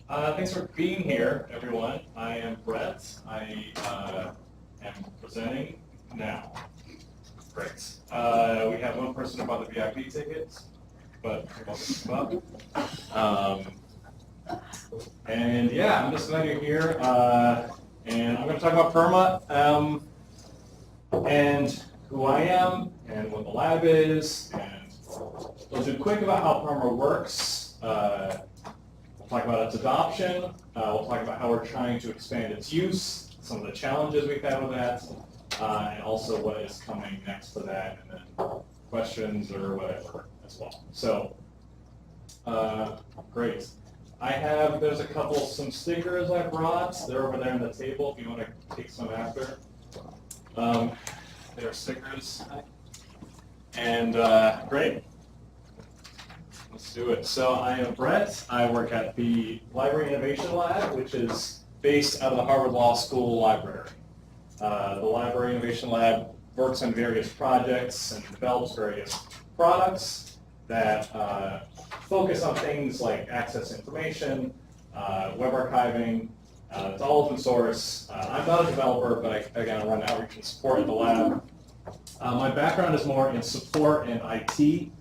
Thanks for being here, everyone. I am Brett. I am presenting now. Great. We have one person about the VIP tickets, but and yeah, I'm just glad you're here. And I'm going to talk about Perma and who I am and what the lab is, and we'll do quick about how Perma works. We'll talk about its adoption. We'll talk about how we're trying to expand its use, some of the challenges we've had with that, and also what is coming next for that, and then questions or whatever as well. So, great. There's some stickers I brought. They're over there on the table if you want to take some after. They're stickers. And great. Let's do it. So I am Brett. I work at the Library Innovation Lab, which is based out of the Harvard Law School Library. The Library Innovation Lab works on various projects and develops various products that focus on things like access information, web archiving. It's all open source. I'm not a developer, but I run outreach and support at the lab. My background is more in support and IT.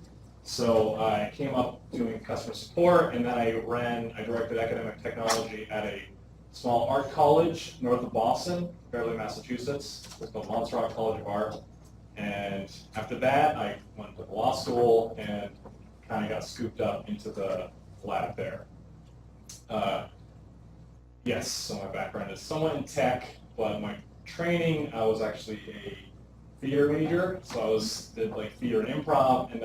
So I came up doing customer support, and then I directed academic technology at a small art college north of Boston, Beverly, Massachusetts. It's called Montserrat College of Art. And after that, I went to law school and kind of got scooped up into the lab there. Yes, so my background is somewhat in tech, but my training, I was actually a theater major. So I did like theater and improv, and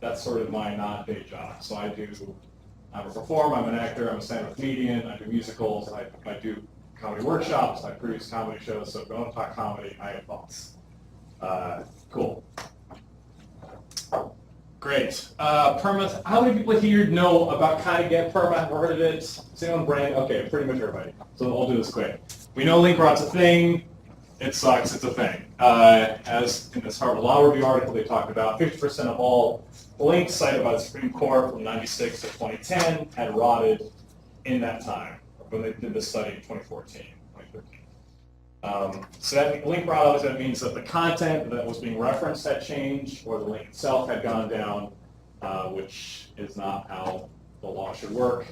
that's sort of my non-day job. So I'm a performer, I'm an actor, I'm a stand-up comedian, I do musicals, I do comedy workshops, I produce comedy shows, so if you want to talk comedy, I have thoughts. Cool. Great. Perma, how many people here know about CALIcon18? Perma, have heard of it? Is anyone brand? Okay, pretty much everybody. So I'll do this quick. We know link rot's a thing. It sucks, it's a thing. As in this Harvard Law Review article, they talked about 50% of all links cited by the Supreme Court from 96 to 2010 had rotted in that time, when they did this study in 2014, 2013. So that link rot, obviously, that means that the content that was being referenced had changed, or the link itself had gone down, which is not how the law should work.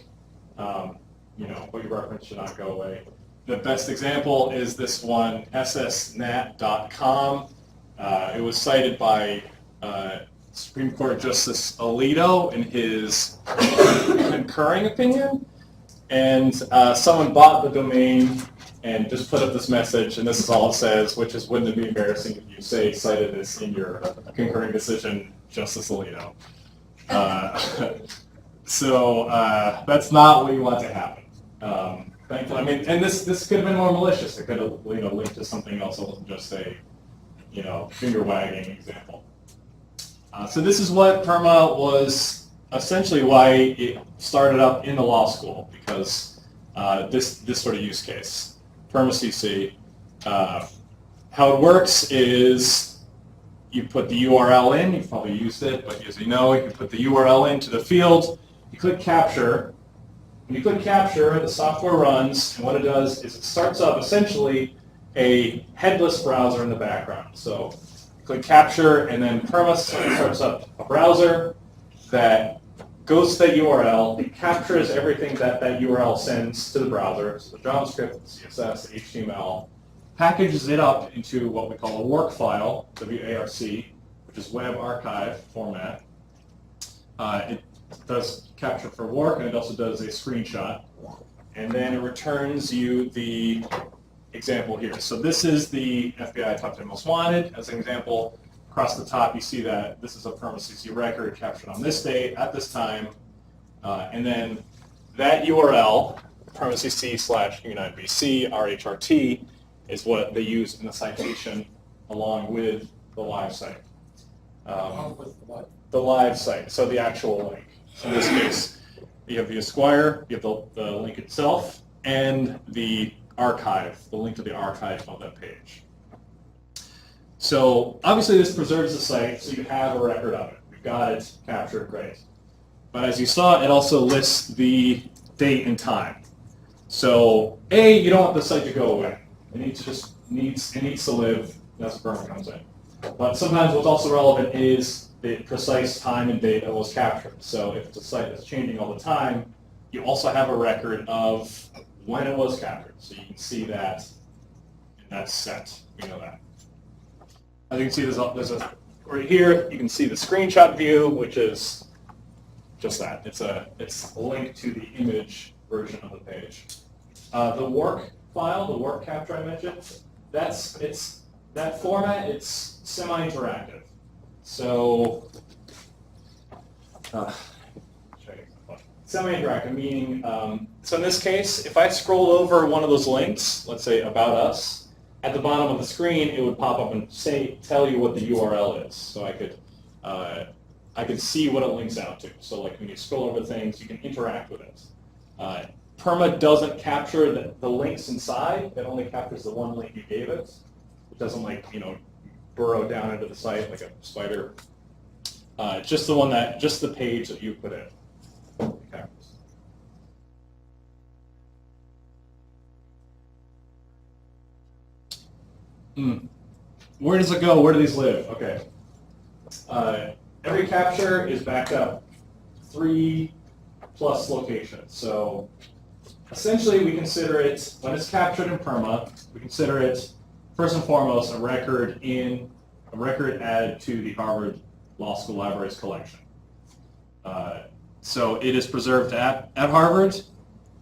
What you reference should not go away. The best example is this one, SSnetcom. It was cited by Supreme Court Justice Alito in his concurring opinion, and someone bought the domain and just put up this message, and this is all it says, which is, wouldn't it be embarrassing if you cited this in your concurring decision, Justice Alito. So that's not what you want to happen. Thankfully, and this could have been more malicious. It could have linked to something else. It wasn't just a finger wagging example. So this is what Perma was, essentially why it started up in the law school, because this sort of use case. Perma.cc. How it works is you put the URL in. You've probably used it, but as you know, you put the URL into the field. You click capture. When you click capture, the software runs, and what it does is it starts up essentially a headless browser in the background. So click capture, and then Perma starts up a browser that goes to that URL. It captures everything that URL sends to the browser, so the JavaScript, the CSS, the HTML, packages it up into what we call a work file, WARC, which is web archive format. It does capture for work, and it also does a screenshot. And then it returns you the example here. So this is the FBI Top 10 Most Wanted. As an example, across the top you see that this is a Perma.cc record captured on this date at this time. And then that URL, Perma.cc/UnitedBC RHRT, is what they use in the citation along with the live site. The live site, so the actual link. So in this case, you have the Esquire, you have the link itself, and the archive, the link to the archive on that page. So obviously this preserves the site, so you have a record of it. We've got it captured, great. But as you saw, it also lists the date and time. So A, you don't want the site to go away. It needs to live. That's where Perma comes in. But sometimes what's also relevant is the precise time and date that was captured. So if it's a site that's changing all the time, you also have a record of when it was captured. So you can see that in that set. We know that. As you can see, there's a right here. You can see the screenshot view, which is just that. It's a link to the image version of the page. The work file, the work capture I mentioned, that format. It's semi-interactive. So semi-interactive meaning, so in this case, if I scroll over one of those links, let's say About Us, at the bottom of the screen, it would pop up and tell you what the URL is. So I could see what it links out to. So like when you scroll over things, you can interact with it. Perma doesn't capture the links inside. It only captures the one link you gave it. It doesn't burrow down into the site like a spider. Just the page that you put in. Okay. Where does it go? Where do these live? Okay. Every capture is backed up 3+ locations. So essentially we consider it, when it's captured in Perma, we consider it first and foremost a record added to the Harvard Law School Library's collection. So it is preserved at Harvard.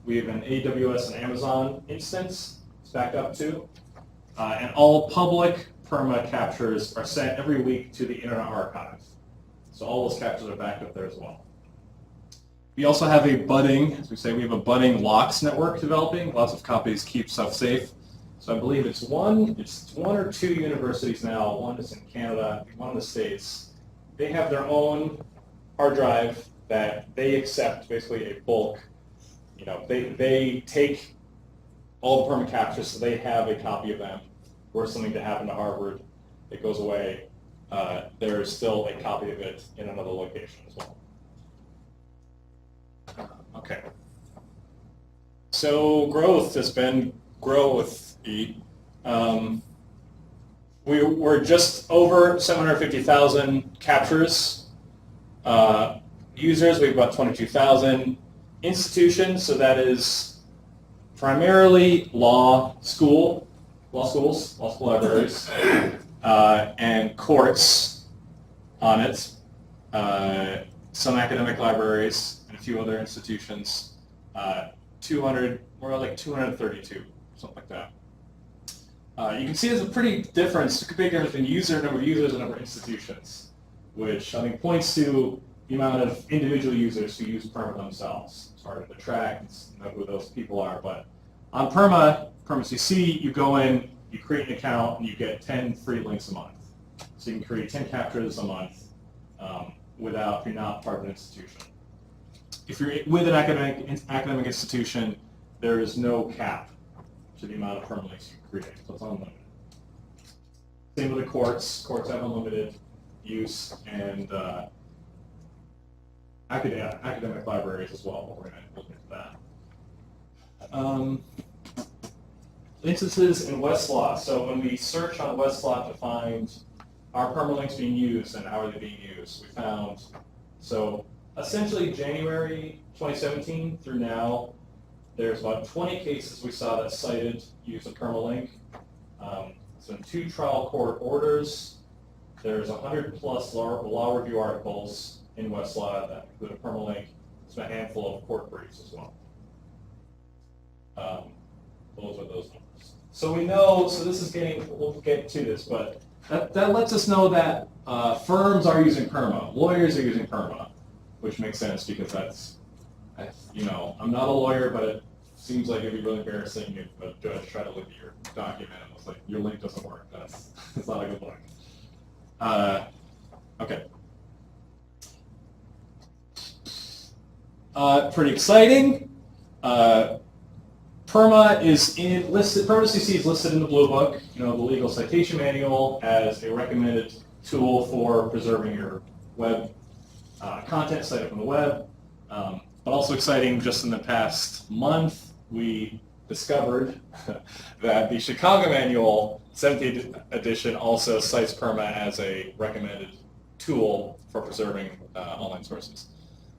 We have an AWS and Amazon instance it's backed up to. And all public Perma captures are sent every week to the Internet Archive. So all those captures are backed up there as well. We also have a budding, as we say, we have a budding locks network developing. Lots of copies keep stuff safe. So I believe it's one or two universities now. One is in Canada, one in the States. They have their own hard drive that they accept, basically a bulk. They take all the Perma captures, so they have a copy of them. Were something to happen to Harvard, it goes away. There is still a copy of it in another location as well. Okay. So growth has been growth. We're just over 750,000 captures. Users, we have about 22,000. Institutions, so that is primarily law schools, law school libraries, and courts on it, some academic libraries, and a few other institutions. 200, more like 232, something like that. You can see there's a pretty big difference between number of users and number of institutions, which I think points to the amount of individual users who use Perma themselves. It's hard to track and know who those people are, but on Perma.cc, you go in, you create an account, and you get 10 free links a month. So you can create 10 captures a month if you're not part of an institution. If you're with an academic institution, there is no cap to the amount of Perma links you can create, so it's unlimited. Same with the courts. Courts have unlimited use, and academic libraries as well, but we're going to look into that. Instances in Westlaw. So when we search on Westlaw to find are permalinks being used and how are they being used, we found, so essentially January 2017 through now, there's about 20 cases we saw that cited use of permalink. So in 2 trial court orders, there's 100+ law review articles in Westlaw that include a permalink. There's a handful of court briefs as well. Those are those numbers. So we know, so this is we'll get to this, but that lets us know that firms are using Perma, lawyers are using Perma, which makes sense because that's, I'm not a lawyer, but it seems like it'd be really embarrassing if a judge tried to look at your document and was like, your link doesn't work. That's not a good look. Okay. Pretty exciting. Perma is listed. Perma.cc is listed in the Blue Book, the legal citation manual, as a recommended tool for preserving your web content, site up on the web. But also exciting, just in the past month, we discovered that the Chicago Manual 17th edition also cites Perma as a recommended tool for preserving online sources.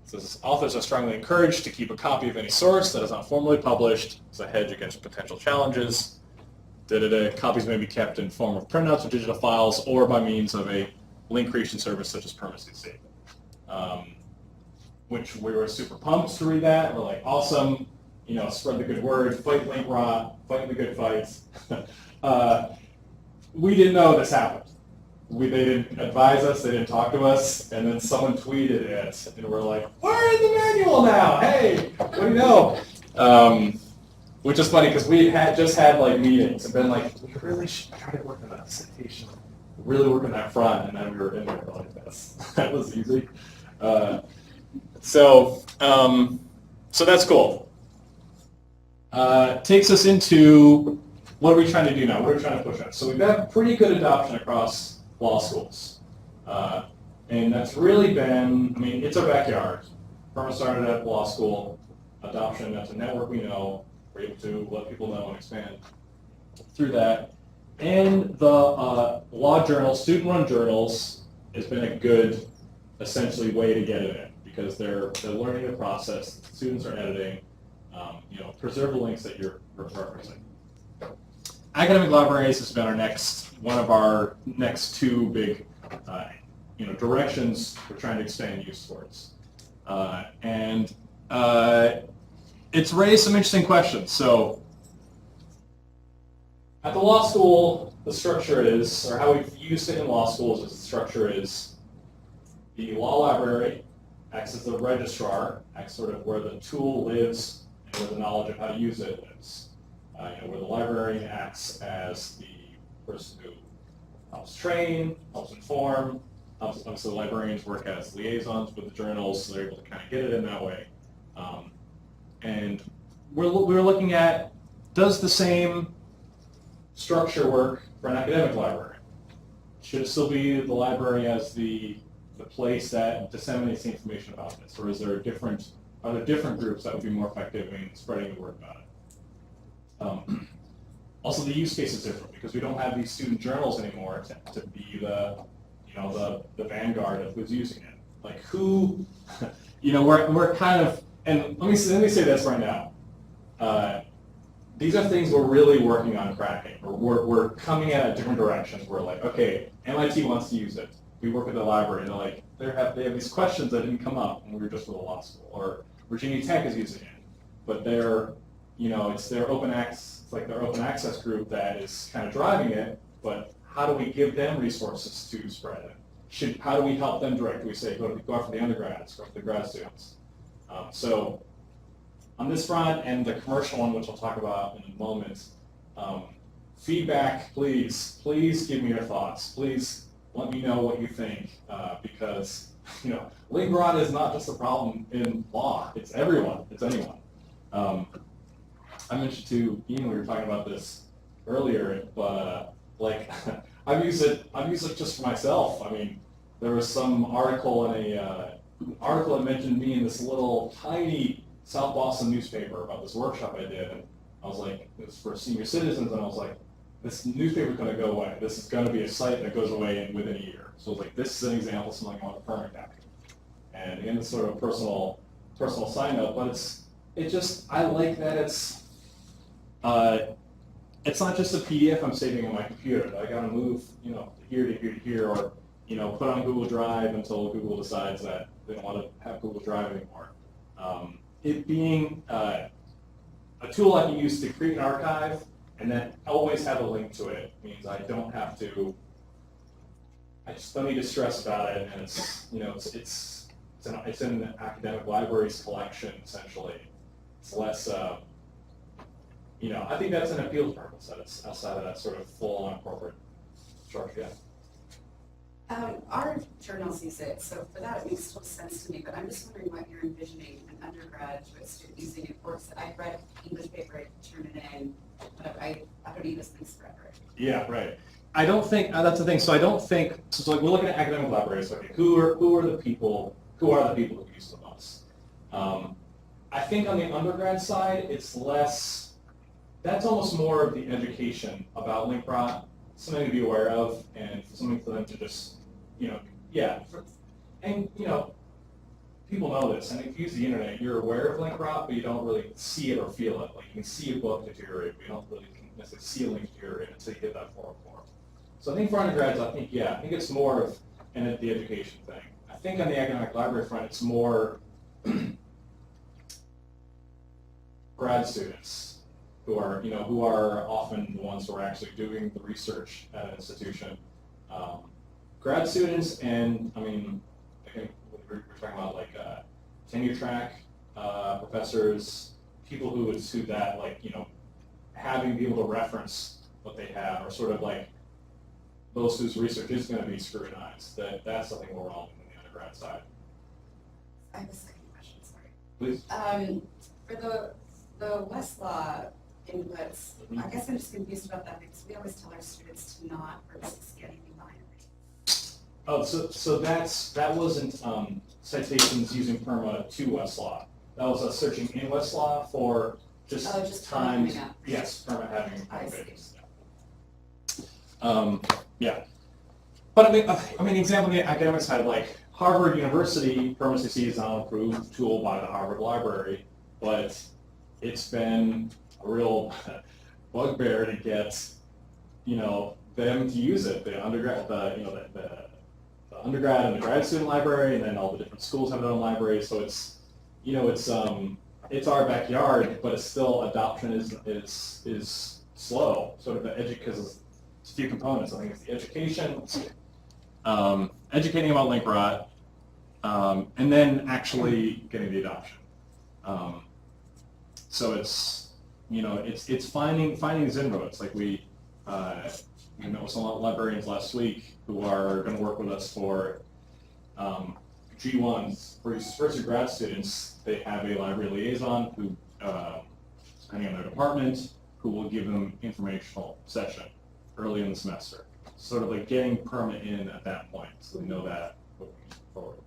So authors are strongly encouraged to keep a copy of any source that is not formally published as a hedge against potential challenges. Copies may be kept in form of printouts or digital files or by means of a link creation service such as Perma.cc. Which we were super pumped to read that. We're like, awesome, spread the good word, fight link rot, fight the good fights. We didn't know this happened. They didn't advise us, they didn't talk to us, and then someone tweeted it, and we're like, we're in the manual now, hey, what do you know? Which is funny, because we had just had like meetings, and been like, we really should try to work on that citation, really work on that front, and then we were in there like this. That was easy. So that's cool. Takes us into, what are we trying to do now? What are we trying to push on? So we've got pretty good adoption across law schools. And that's really been, it's our backyard. Perma started at law school. Adoption, that's a network we know. We're able to let people know and expand through that. And the law journals, student-run journals, has been a good, essentially, way to get it in, because they're learning the process. Students are editing. Preserve the links that you're referencing. Academic libraries has been one of our next two big, directions we're trying to expand use towards, and it's raised some interesting questions. So, at the law school, the structure is, or how we've used it in law schools, is the structure is the law library acts as the registrar, acts sort of where the tool lives and where the knowledge of how to use it lives. Where the librarian acts as the person who helps train, helps inform, obviously the librarians work as liaisons with the journals, so they're able to kind of get it in that way. And we're looking at, does the same structure work for an academic library? Should it still be the library as the place that disseminates the information about this, or are there different groups that would be more effective in spreading the word about it? Also, the use case is different because we don't have these student journals anymore to be the vanguard of who's using it. Like who, we're kind of, and let me say this right now. These are things we're really working on cracking. We're coming at it different directions. We're like, okay, MIT wants to use it. We work with the library, and they're like, they have these questions that didn't come up when we were just with a law school, or Virginia Tech is using it, but they're it's their open access, it's like their open access group that is kind of driving it, but how do we give them resources to spread it? How do we help them direct? Do we say, go after the undergrads, go after the grad students? So on this front and the commercial one, which I'll talk about in a moment, feedback, please give me your thoughts. Please let me know what you think, because link rot is not just a problem in law. It's everyone. It's anyone. I mentioned to Ian, we were talking about this earlier, but I've used it just for myself. There was some article in article that mentioned me in this little tiny South Boston newspaper about this workshop I did, and I was like, it was for senior citizens, and I was like, this newspaper's going to go away. This is going to be a site that goes away within a year. So I was like, this is an example of something I want to permit copy. And again, it's sort of a personal side note, but I like that it's not just a PDF I'm saving on my computer. I got to move, here to here to here, or put on Google Drive until Google decides that they don't want to have Google Drive anymore. It being a tool I can use to create an archive and then always have a link to it means I just don't need to stress about it, and it's in the academic library's collection essentially. It's less. I think that's an appeals purpose, that it's outside of that sort of full-on corporate structure. Yeah. Our journals use it, so for that it makes total sense to me, but I'm just wondering what you're envisioning an undergraduate student using it for. I read English paper, I turn it in, but I don't need this thing forever. Yeah, right. I don't think, that's the thing, so we're looking at academic libraries, okay, who are the people who use the most? I think on the undergrad side, it's less, that's almost more of the education about link rot, something to be aware of, and something for them to just, yeah. And, people know this, and if you use the internet, you're aware of link rot, but you don't really see it or feel it. Like, you can see a book deteriorate, but you don't really necessarily see a link deteriorate until you get that forum form. So I think for undergrads, I think it's more of the education thing. I think on the academic library front, it's more grad students who are often the ones who are actually doing the research at an institution. Grad students, and I think we're talking about like tenure track professors, people who would suit that, like having be able to reference what they have, or sort of like those whose research is going to be scrutinized. That's something we're on in the undergrad side. I have a second question, sorry. Please. For the Westlaw inputs, I guess I'm just confused about that because we always tell our students to not resist getting binary. Oh, so that wasn't citations using Perma to Westlaw. That was searching in Westlaw for just times. Yes, Perma having pages. Yeah. But I mean, example on the academic side, like Harvard University, Perma.cc is not an approved tool by the Harvard Library, but it's been a real bugbear to get, them to use it. The undergrad, the undergrad and the grad student library, and then all the different schools have their own libraries. So it's, it's our backyard, but it's still adoption is slow. Sort of because it's a few components. I think it's the education, educating about link rot, and then actually getting the adoption. So it's it's finding these inroads. Like we met with some librarians last week who are going to work with us for G1s. For first year grad students, they have a library liaison who, depending on their department, who will give them informational session early in the semester. Sort of like getting Perma in at that point, so they know that moving forward.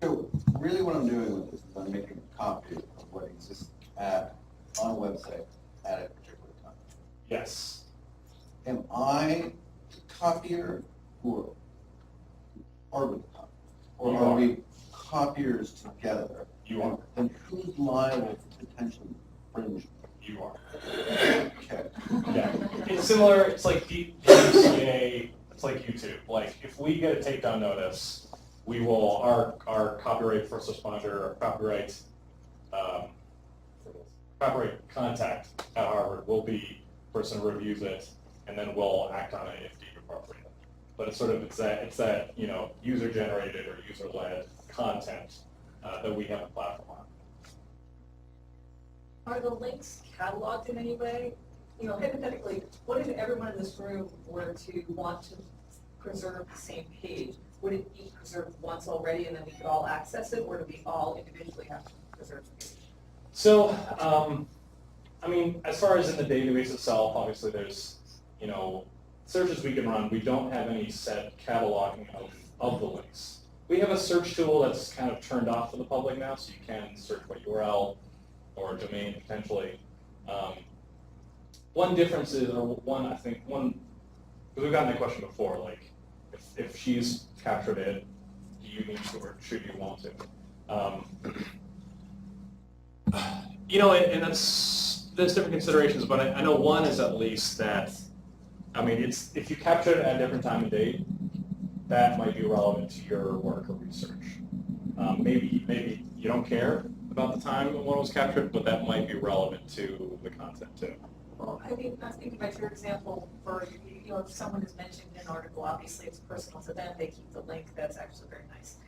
So really what I'm doing with this is I'm making a copy of what exists on a website at a particular time. Yes. Am I the copier or part of the copy? Or are we copiers together? You are. And who's liable for potential infringement? You are. Okay. Yeah. It's similar, it's like DMCA, it's like YouTube. Like if we get a takedown notice, we will, our copyright first responder, our copyright contact at Harvard will be the person who reviews it, and then we'll act on it if deemed appropriate. But it's sort of, it's that user-generated or user-led content that we have a platform on. Are the links cataloged in any way? Hypothetically, what if everyone in this room were to want to preserve the same page? Would it be preserved once already and then we could all access it, or do we all individually have to preserve the page? So, I mean, as far as in the database itself, obviously there's, searches we can run. We don't have any set cataloging of the links. We have a search tool that's kind of turned off for the public now, so you can search by URL or domain potentially. One difference is, or one, I think, because we've gotten that question before, like, if she's captured it, do you need to or should you want to? And there's different considerations, but I know one is at least that, I mean, it's if you capture it at a different time and date, that might be relevant to your work or research. Maybe you don't care about the time when it was captured, but that might be relevant to the content too. Well, I was thinking about your example for, if someone is mentioned in an article, obviously it's personal to them, they keep the link, that's actually very nice.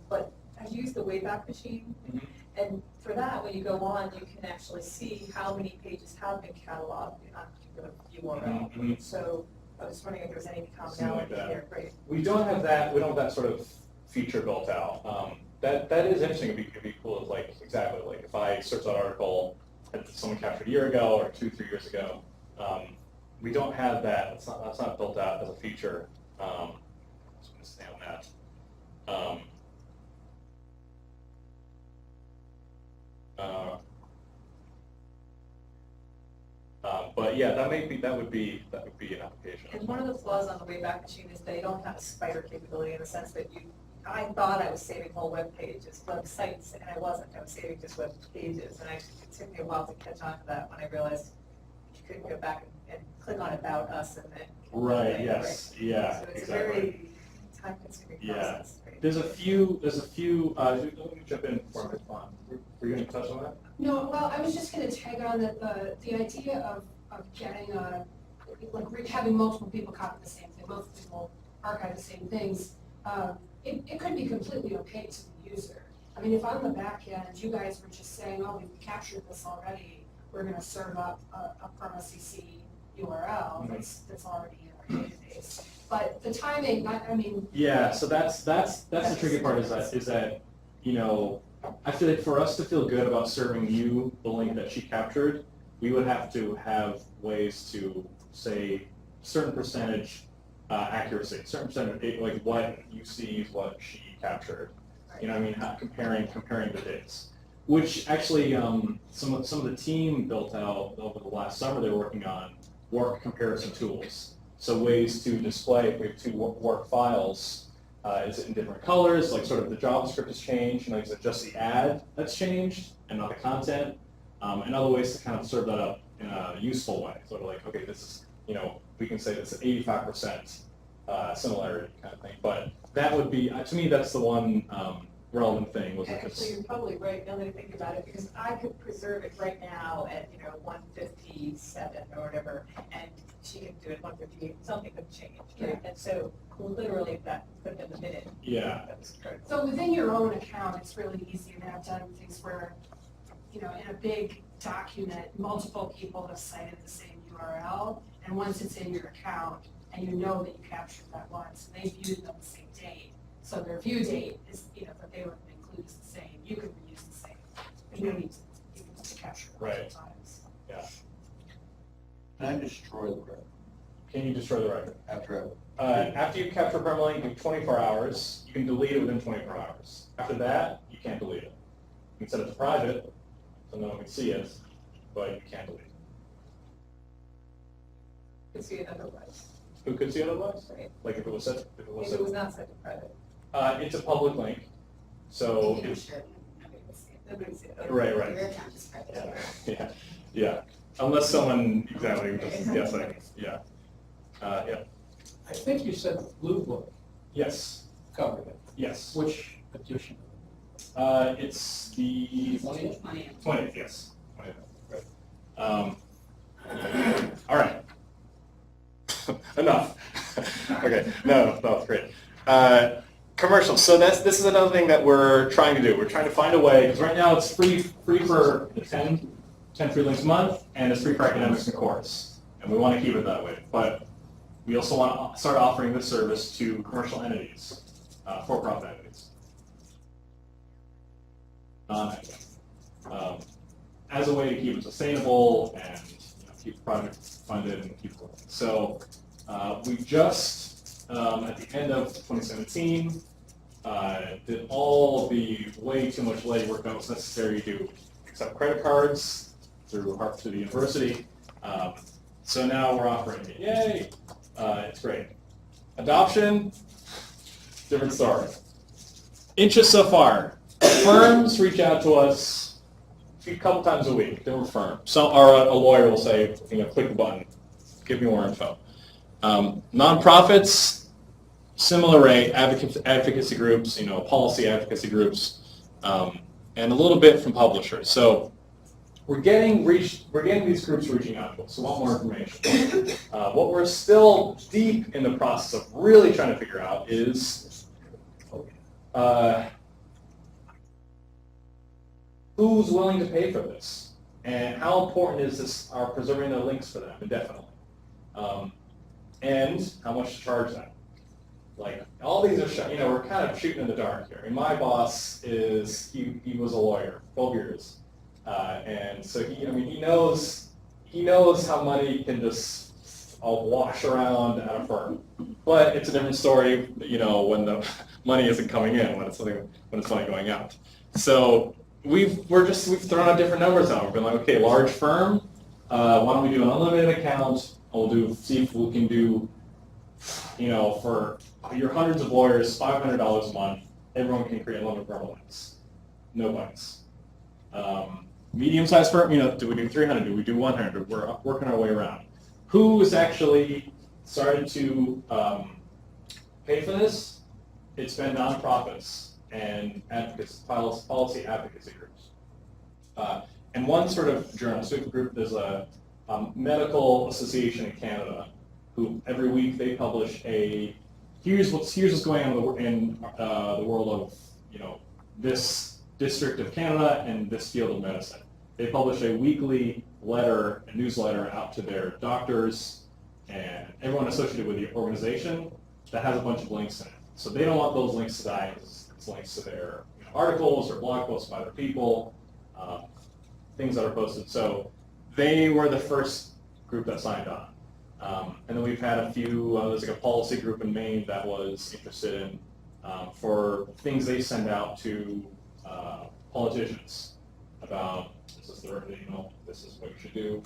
But I've used the Wayback Machine, and for that, when you go on, you can actually see how many pages have been cataloged on a particular URL. So I was wondering if there's any commonality there. Great. We don't have that. We don't have that sort of feature built out. That is interesting. It'd be cool. If, like, exactly, like if I search that article that someone captured a year ago or 2-3 years ago, we don't have that. That's not built out as a feature. So I'm going to stay on that. But yeah, that would be an application. And one of the flaws on the Wayback Machine is they don't have a spider capability in the sense that I thought I was saving whole web pages, websites, and I wasn't. I was saving just web pages, and it took me a while to catch on to that when I realized you couldn't go back and click on About Us and then. Right. Yes. Yeah. So it's exactly. a very time-consuming process. Right? There's a few. Let me jump in before I move on. Were you going to touch on that? No, well, I was just gonna tag on that the idea of getting having multiple people copy the same thing, multiple people archive the same things, it could be completely opaque to the user. I mean, if on the back end, you guys were just saying, oh, we've captured this already, we're gonna serve up a Perma.cc URL that's already in our database. But the timing, I mean. Yeah, so that's the tricky part is that, you know, I feel like for us to feel good about serving you the link that she captured, we would have to have ways to say certain percentage accuracy, certain percentage, like what you see is what she captured. You know what I mean? Comparing the dates. Which actually some of the team built out over the last summer they're working on work comparison tools. So ways to display, if we have two work files, is it in different colors, like sort of the JavaScript has changed, like is it just the ad that's changed and not the content? And other ways to kind of serve that up in a useful way. Sort of like, okay, this is, you know, we can say this is 85% similarity kind of thing. But that would be, to me, that's the one relevant thing. Was Actually, you're probably right now that I think about it, because I could preserve it right now at 157 or whatever, and she can do it 158. Something could change, right? And so literally that could have been the minute. Yeah. That was critical. So within your own account, it's really easy, and I've done things where, you know, in a big document, multiple people have cited the same URL, and once it's in your account, and you know that you captured that once, and they viewed it on the same date, so their view date is, you know, that they would include is the same, you could reuse the same. There's no need to capture it multiple times. Yeah. Can I destroy the record Can you destroy the record? after You capture permalink, you have 24 hours. You can delete it within 24 hours. After that, you can't delete it. You can set it to private, so no one can see it, but you can't delete it. Could see it otherwise, Who could see it otherwise? right? Like if it was set, If it was not set to private, it's a public link, so You can it's share it, nobody will see it. nobody would see it. right. Your account is private. Yeah. Unless someone exactly just guessing. Yeah. Yeah. I think you said the blue book Yes. covered it. Yes. Which edition? It's the 20th? 20th, yes. 20th, right. All right. Enough. Okay. No, it's great. Commercials. So this is another thing that we're trying to do. We're trying to find a way, because right now it's free for 10 free links a month, and it's free for academics and course. And we want to keep it that way. But we also want to start offering this service to commercial entities, for-profit entities. As a way to keep it sustainable and keep the project funded and keep working. So we just, at the end of 2017, did all the way too much legwork that was necessary to accept credit cards through the university. So now we're offering it. Yay! It's great. Adoption, different story. Interest so far. Firms reach out to us a couple times a week. They refer. A lawyer will say, click the button, give me more info. Nonprofits, similar rate. Advocacy groups, policy advocacy groups, and a little bit from publishers. So we're getting these groups reaching out to us. So want more information. What we're still deep in the process of really trying to figure out is who's willing to pay for this, and how important is this? Are preserving the links for them indefinitely, and how much to charge them? Like all these are, we're kind of shooting in the dark here. And my boss he was a lawyer, 12 years. And so he knows how money can just all wash around at a firm. But it's a different story, when the money isn't coming in, when it's money going out. So we've thrown out different numbers now. We've been like, okay, large firm, why don't we do an unlimited account? See if we can do, for your hundreds of lawyers, $500 a month, everyone can create unlimited firm links. No bites. Medium-sized firm, do we do 300? Do we do 100? We're working our way around. Who has actually started to pay for this? It's been nonprofits and advocates, policy advocacy groups. And one sort of journalistic group, there's a medical association in Canada who every week they publish here's what's going on in the world of this district of Canada and this field of medicine. They publish a weekly newsletter out to their doctors and everyone associated with the organization that has a bunch of links in it. So they don't want those links to die because it's links to their articles or blog posts by other people, things that are posted. So they were the first group that signed on. And then we've had a few, there's like a policy group in Maine that was interested in, for things they send out to politicians about this is the this is what you should do,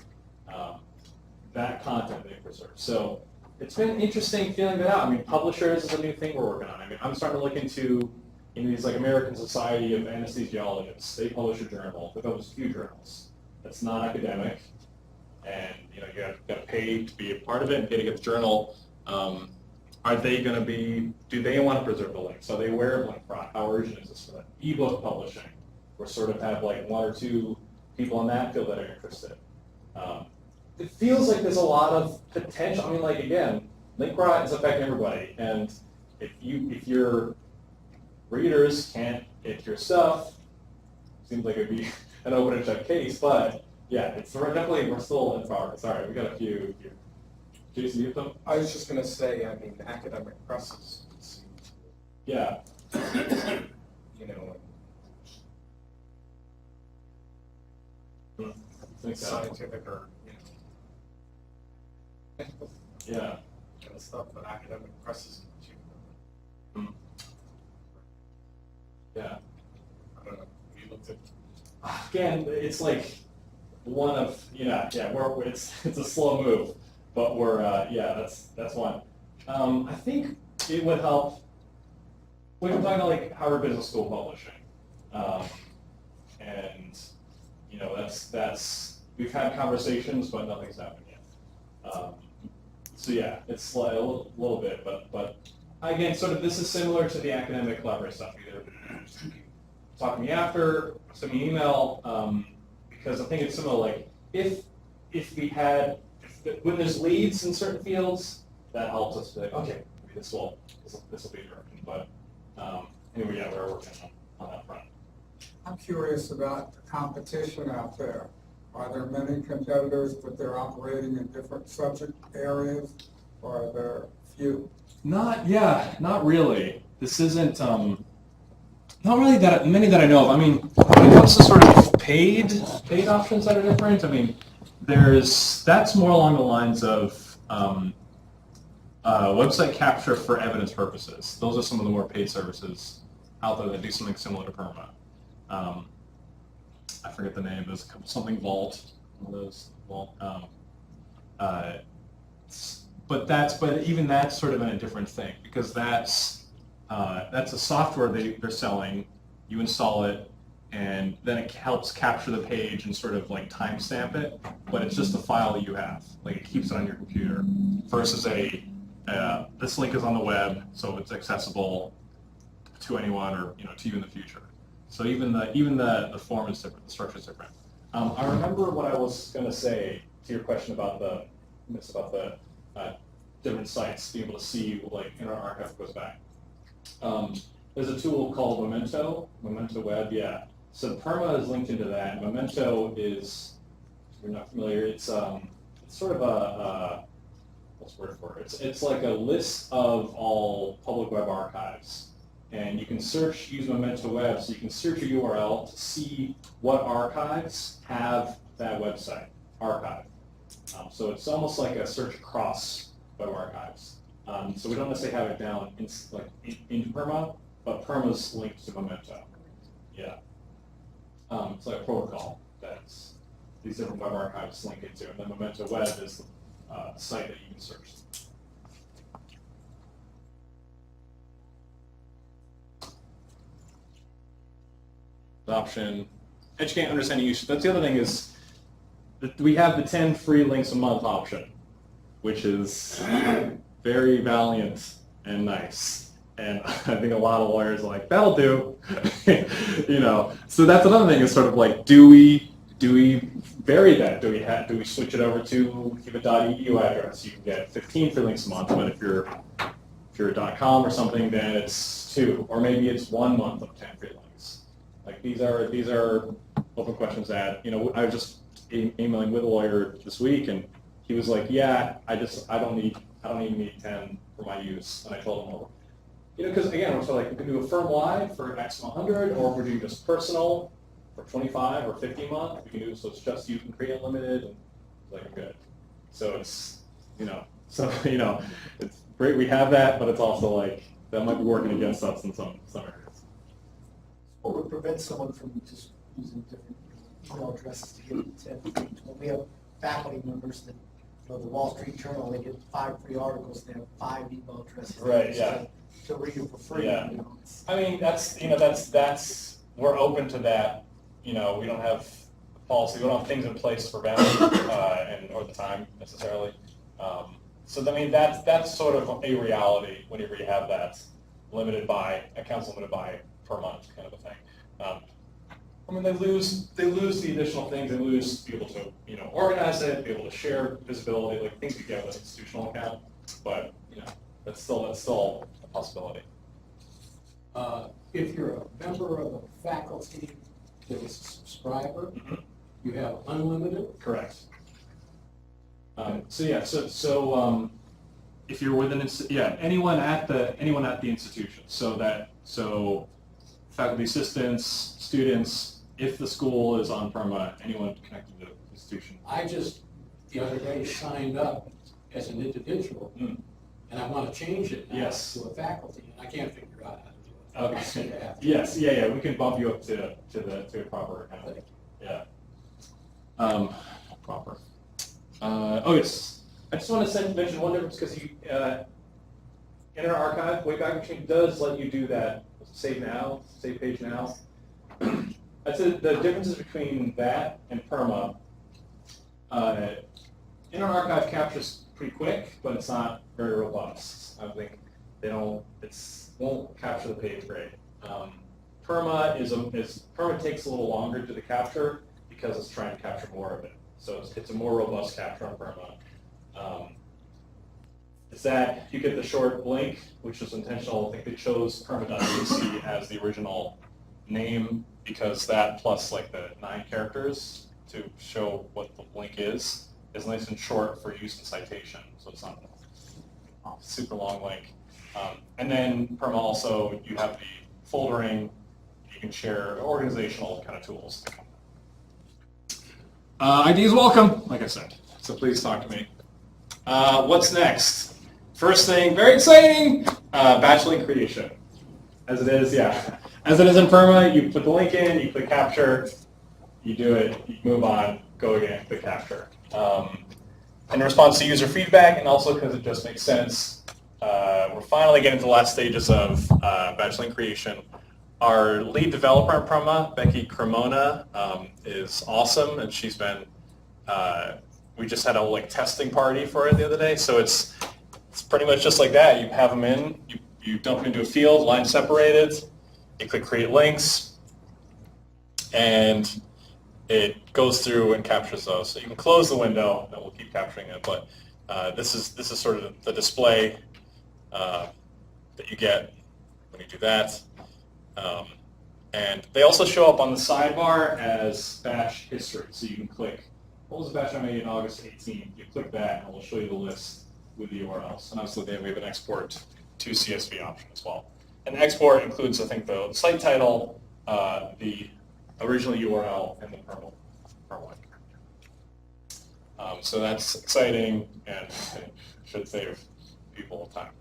that content they preserve. So it's been interesting feeling that out. I mean, publishers is a new thing we're working on. I mean, I'm starting to look into these like American Society of Anesthesiologists. They publish a journal. They publish a few journals. That's not academic, and you got to pay to be a part of it and pay to get the journal. Are they going to be? Do they want to preserve the links? Are they aware of like how urgent is this for them? Ebook publishing, we sort of have like one or two people in that field that are interested. It feels like there's a lot of potential. I mean, like again, link rot is affecting everybody, and if your readers can't get your stuff, seems like it'd be an open and shut case. But yeah, we're still in progress. All right, we got a few here. Jason, you have them? I was just going to say, I mean, academic presses seem to, Yeah. scientific or, Yeah. kind of stuff, but academic presses too. Yeah. I don't know. You looked at Again, it's like one of it's a slow move, but we're that's one. I think it would help. We've been talking about like Harvard Business School publishing, and that's we've had conversations, but nothing's happened yet. So yeah, it's like a little bit, but again, sort of this is similar to the academic collaborative stuff. Either talk to me after, send me an email, because I think it's similar. Like if when there's leads in certain fields, that helps us be like, okay, maybe this will be a direction. But anyway, yeah, we're working on that front. I'm curious about the competition out there. Are there many competitors, but they're operating in different subject areas, or are there few? Not really. This isn't not really that many that I know of. I mean, when it comes to sort of paid options that are different, I mean, that's more along the lines of website capture for evidence purposes. Those are some of the more paid services out there that do something similar to Perma. I forget the name. There's something Vault. One of those Vault. But even that's sort of a different thing, because that's a software they're selling. You install it, and then it helps capture the page and sort of like timestamp it. But it's just a file you have. Like it keeps it on your computer. Versus this link is on the web, so it's accessible to anyone or to you in the future. So even the form is different, the structure is different. I remember what I was going to say to your question about the different sites, being able to see like in our archive goes back. There's a tool called Memento Web, yeah. So Perma is linked into that. Memento is, if you're not familiar, it's sort of a what's the word for it? It's like a list of all public web archives. And you can use Memento Web, so you can search a URL to see what archives have that website archive. So it's almost like a search across web archives. So we don't necessarily have it down in Perma, but Perma's linked to Memento. Yeah. It's like a protocol that these different web archives link into, and then Memento Web is the site that you can search. Adoption, educating, understanding use. That's the other thing is that we have the 10 free links a month option, which is very valiant and nice. And I think a lot of lawyers are like, that'll do. So that's another thing is sort of like, do we vary that? Do we switch it over to give a .edu address? You can get 15 free links a month, but if you're a .com or something, then it's 2, or maybe it's 1 month of 10 free links. Like these are open questions that I was just emailing with a lawyer this week, and he was like, yeah, I don't even need 10 for my use, and I told him, well, because again, we're sort of like, we can do a firm wide for X 100, or we're doing just personal for 25 or 50 a month. We can do so it's just you can create unlimited, and like good. So it's it's great we have that, but it's also like that might be working against us in some areas. Or would prevent someone from just using different email addresses to get 10 free. When we have faculty members that, the Wall Street Journal, they get 5 free articles, they have 5 email addresses. Right, yeah. To read it for free. Yeah. I mean, that's we're open to that. We don't have policy, we don't have things in place to prevent it, or the time necessarily. So I mean, that's sort of a reality whenever you have that accounts limited by per month kind of a thing. I mean, they lose the additional things. They lose be able to organize it, be able to share visibility, like things you get with an institutional account. But that's still a possibility. If you're a member of a faculty that is a subscriber, you have unlimited. Correct. If you're within anyone at the institution, so faculty assistants, students, if the school is on Perma, anyone connected to the institution. I just the other day signed up as an individual, and I want to change it now to a faculty, and I can't figure out how to do it. Okay. Yes. Yeah. We can bump you up to a proper account. Yeah. Proper. Yes. I just want to mention one difference because in our archive, Wayback Machine does let you do that. Save page now. I'd say the differences between that and Perma. In our archive captures pretty quick, but it's not very robust. I think won't capture the page grade. Perma Perma takes a little longer to the capture because it's trying to capture more of it. So it's a more robust capture on Perma. Is that you get the short link, which was intentional. I think they chose Perma.cc as the original name because that plus like the 9 characters to show what the link is nice and short for use in citation. So it's not a super long link. And then Perma also, you have the foldering, you can share organizational kind of tools. ID is welcome, like I said, so please talk to me. What's next? First thing, very exciting, batch link creation. As it is, as it is in Perma, you put the link in, you click capture, you do it, you move on, go again, click capture. In response to user feedback, and also because it just makes sense, we're finally getting to the last stages of batch link creation. Our lead developer in Perma, Becky Cremona, is awesome, and she's been. We just had a testing party for it the other day, so it's pretty much just like that. You have them in, you dump them into a field, line separated. You click create links, and it goes through and captures those. So you can close the window, and we'll keep capturing it. But this is sort of the display that you get when you do that. And they also show up on the sidebar as batch history. So you can click, what was the batch I made in August 18th? You click that, and it will show you the list with the URLs. And obviously, we have an export to CSV option as well. And the export includes, I think, the site title, the original URL, and the Perma link. So that's exciting and should save people time.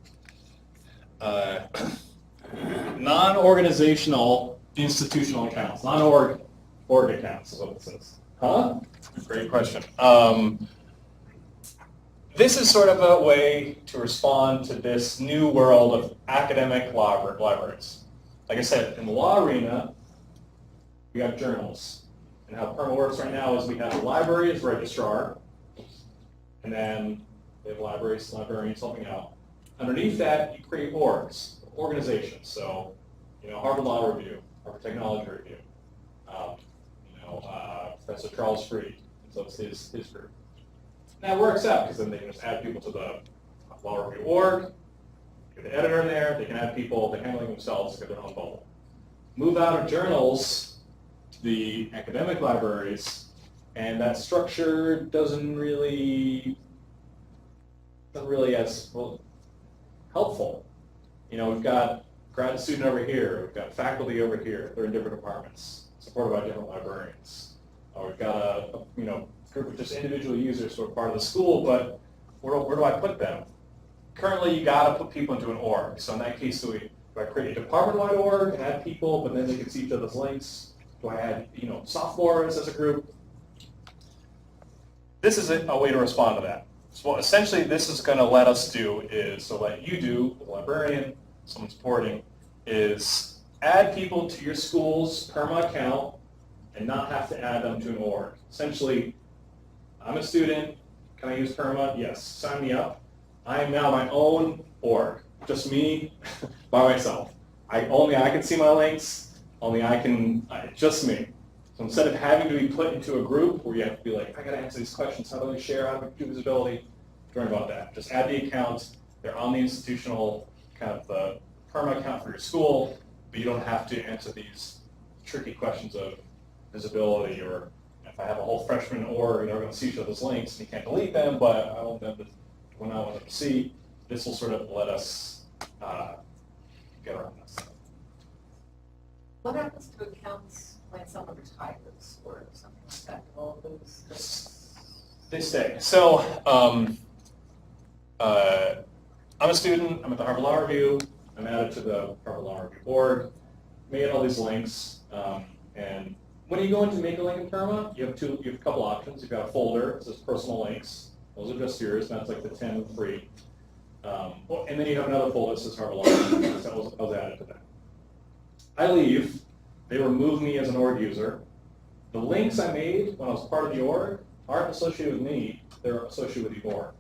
Non-organizational institutional accounts, non-org org accounts is what it says. Huh? Great question. This is sort of a way to respond to this new world of academic libraries. Like I said, in the law arena, we have journals. And how Perma works right now is we have the library as registrar, and then we have libraries, librarians helping out. Underneath that, you create orgs, organizations. So, Harvard Law Review, Harvard Technology Review, Professor Charles Freed, so it's his group. And that works out because then they can just add people to the Law Review org, get the editor in there, they can add people, they're handling themselves, get their own bubble. Move out of journals to the academic libraries, and that structure doesn't really as well helpful. We've got grad student over here, we've got faculty over here, they're in different departments, supported by different librarians. We've got a group of just individual users who are part of the school, but where do I put them? Currently, you got to put people into an org. So in that case, do I create a department-wide org and add people, but then they can see each other's links? Do I add sophomores as a group? This is a way to respond to that. So what essentially this is going to let us do is, so let you do, the librarian, someone supporting, is add people to your school's Perma account and not have to add them to an org. Essentially, I'm a student, can I use Perma? Yes, sign me up. I am now my own org, just me by myself. Only I can see my links, only I can, just me. So instead of having to be put into a group where you have to be like, I gotta answer these questions, how do I share, how do I do visibility? Don't worry about that. Just add the accounts, they're on the institutional kind of the Perma account for your school, but you don't have to answer these tricky questions of visibility, or if I have a whole freshman org, they're going to see each other's links, and you can't delete them, but I want them to, when I want them to see, this will sort of let us get around this. What happens to accounts when someone retires or something like that? All of those. They stay. So I'm a student. I'm at the Harvard Law Review. I'm added to the Harvard Law Review board. Made all these links, and when you go in to make a link in Perma, you have a couple options. You've got a folder that says personal links. Those are just yours. That's like the 10 free. And then you have another folder that says Harvard Law Review. So I was added to that. I leave. They remove me as an org user. The links I made when I was part of the org aren't associated with me. They're associated with the org.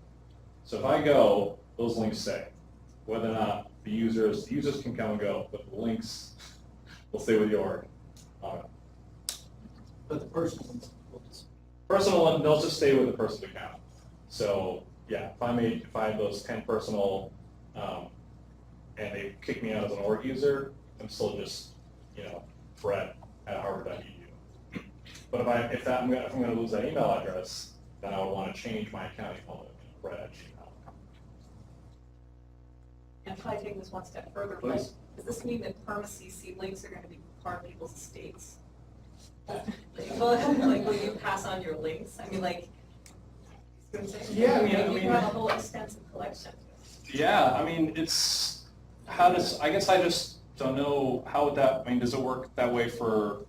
So if I go, those links stay. Whether or not the users can come and go, but the links will stay with the org. But the personal ones will just. Personal one, they'll just stay with the personal account. So yeah, if I have those 10 personal, and they kick me out as an org user, I'm still just, Brett at Harvard.edu. But if I'm going to lose that email address, then I would want to change my account email to Brett at Gmail. And if I take this one step further, Please. does this mean that Perma.cc links are going to be part of people's estates? Like, will you pass on your links? I mean, like, you know what I'm saying? Yeah, you have a whole extensive collection. Yeah, I mean, I guess I just don't know how would that, does it work that way for,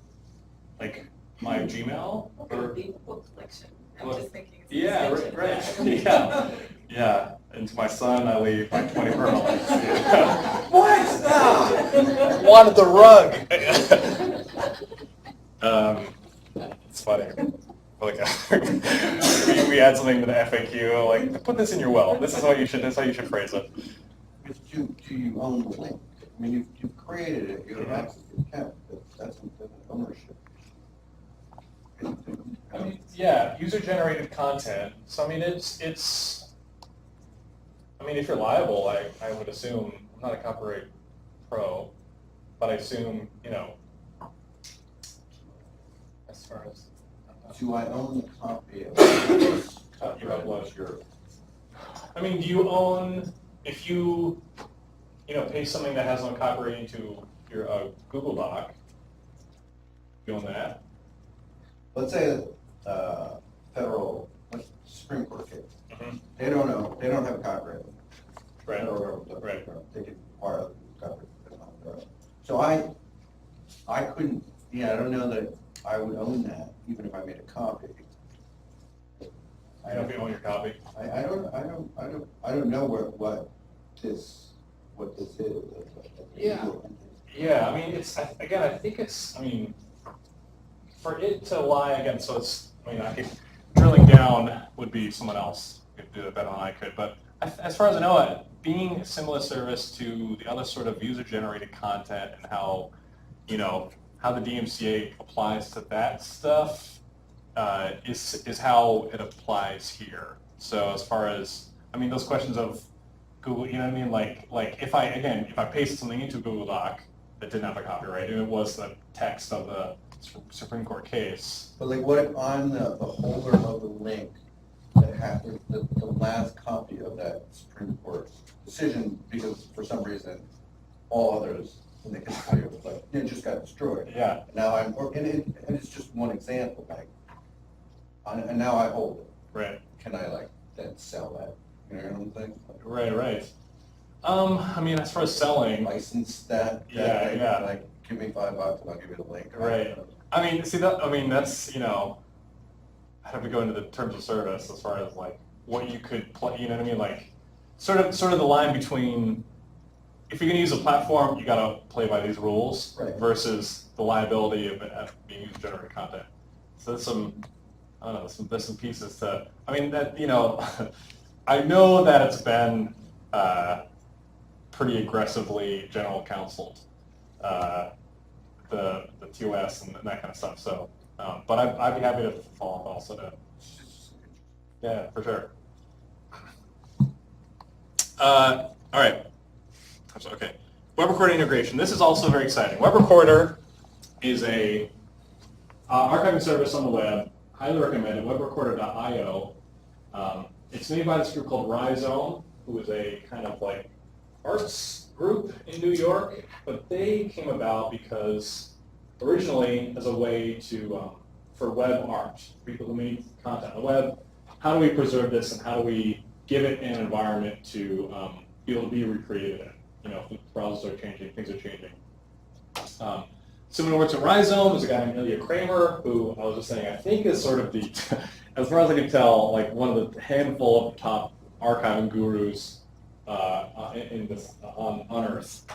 like, my Gmail? What could it be? Book collection. I'm just thinking. It's Yeah, an extension, right. Yeah. And to my son, I leave my 20 Perma links. Yeah. What? No! Wanted the rug. It's funny. Like we add something to the FAQ, like put this in your well. This is how you should phrase it. Do you own the link? I mean, you've created it, you have access to the account, that's ownership. Yeah, user-generated content. So if you're liable, I would assume, I'm not a copyright pro, but I assume, as far as. Do I own the copy of this? You upload your. Do you own, if you, paste something that has no copyright into your Google Doc, you own that? Let's say federal Supreme Court case. Mm-hmm. They don't have a copyright. Right. Right. They can acquire copyright. So I couldn't, I don't know that I would own that, even if I made a copy. I don't know if you own your copy. I don't know what this is. Yeah. Yeah, I mean, again, I think I mean, for it to lie again, so I think drilling down would be someone else could do it better than I could, but as far as I know, being a similar service to the other sort of user-generated content and how, how the DMCA applies to that stuff is how it applies here. So as far as, I mean, those questions of Google, you know what I mean? Like if I pasted something into Google Doc that didn't have a copyright, and it was the text of the Supreme Court case. But like what on the holder of the link that has the last copy of that Supreme Court decision, because for some reason all others in the history of it just got destroyed. Yeah. Now and it's just one example, like, and now I hold it. Right. Can I then sell that? You know what I'm saying? Right. I mean, as far as selling, License that. Yeah. Like, give me $5 and I'll give you the link. right. I mean, see that. I mean, that's I'd have to go into the terms of service as far as what you could play. You know what I mean? Like, sort of the line between if you're going to use a platform, you got to play by these rules versus the liability of being user-generated content. So there's some bits and pieces to. I mean, that I know that it's been pretty aggressively general counseled, the TOS and that kind of stuff. So, but I'd be happy to follow up also to. Yeah, for sure. All right. Okay. Web Recorder integration. This is also very exciting. Web Recorder is a archiving service on the web. Highly recommended. WebRecorder.io. It's made by this group called Rhizome, who is a kind of arts group in New York, but they came about because originally as a way to for web art, people who make content on the web, how do we preserve this and how do we give it an environment to be able to be recreated in? Browsers are changing, things are changing. Someone who works at Rhizome is a guy named Ilya Kramer, who I was just saying I think is sort of the, as far as I can tell, one of the handful of top archiving gurus on Earth.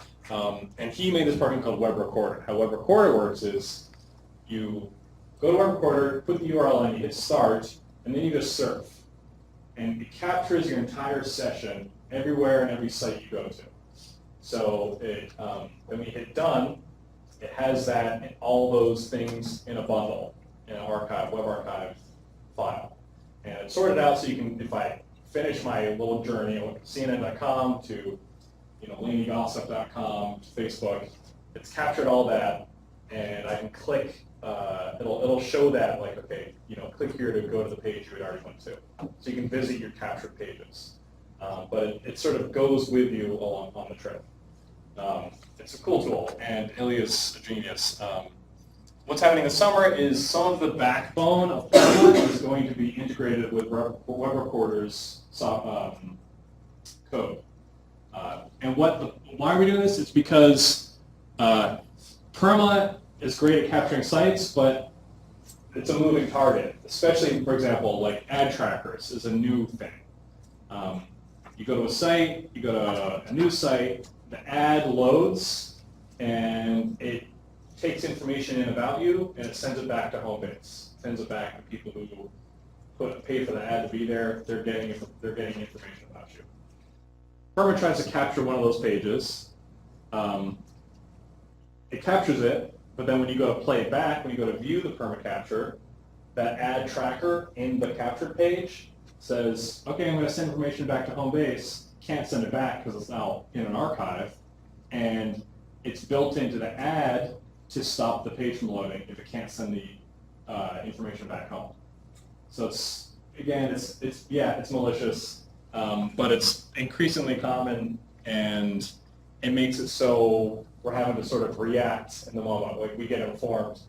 And he made this program called Web Recorder. How Web Recorder works is you go to Web Recorder, put the URL in, you hit start, and then you just surf. And it captures your entire session everywhere and every site you go to. So when we hit done, it has all those things in a bundle, in an web archive file. And it's sorted out so you can, if I finish my little journey, I went from CNN.com to LaneyGossip.com to Facebook, it's captured all that, and I can click, it'll show that, okay, click here to go to the page you had already went to. So you can visit your captured pages. But it sort of goes with you along on the trip. It's a cool tool, and Ilya's a genius. What's happening this summer is some of the backbone of Perma is going to be integrated with Web Recorder's code. And why are we doing this? It's because Perma is great at capturing sites, but it's a moving target, especially, for example, ad trackers is a new thing. You go to a site, you go to a new site, the ad loads, and it takes information in about you, and it sends it back to home base. It sends it back to people who pay for the ad to be there. They're getting information about you. Perma tries to capture one of those pages. It captures it, but then when you go to play it back, when you go to view the Perma capture, that ad tracker in the captured page says, okay, I'm going to send information back to home base. Can't send it back because it's now in an archive, and it's built into the ad to stop the page from loading if it can't send the information back home. So it's malicious, but it's increasingly common, and it makes it so we're having to sort of react in the moment. We get informed,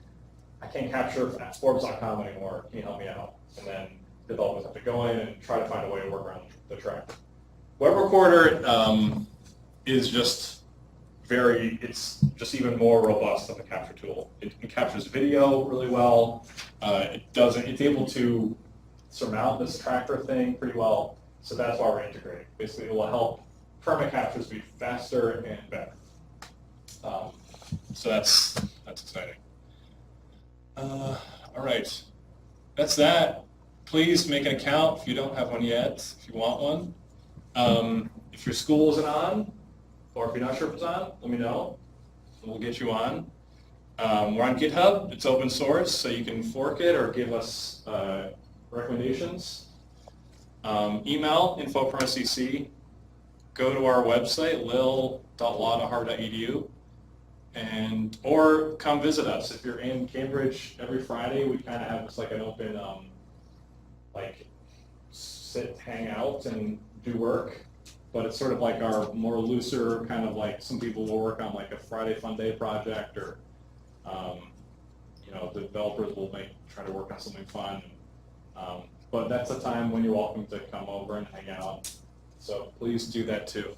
I can't capture Forbes.com anymore. Can you help me out? And then developers have to go in and try to find a way to work around the track. Web Recorder is just it's just even more robust than the capture tool. It captures video really well. It's able to surmount this tracker thing pretty well. So that's why we're integrating. Basically, it will help perma captures be faster and better. So that's exciting. All right, that's that. Please make an account if you don't have one yet, if you want one. If your school isn't on, or if you're not sure if it's on, let me know, and we'll get you on. We're on GitHub. It's open source, so you can fork it or give us recommendations. Email info@Perma.cc. Go to our website, lil.law.harvard.edu, or come visit us. If you're in Cambridge every Friday, we kind of have just like an open, like sit, hang out, and do work. But it's sort of like our more looser kind of like some people will work on like a Friday Fun Day project, or the developers will try to work on something fun. But that's a time when you're welcome to come over and hang out. So please do that too.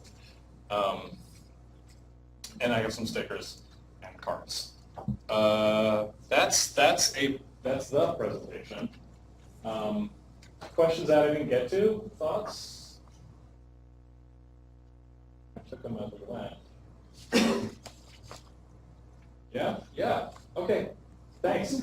And I have some stickers and cards. That's the presentation. Questions that I didn't get to? Thoughts? I took them as we went. Yeah. Okay. Thanks.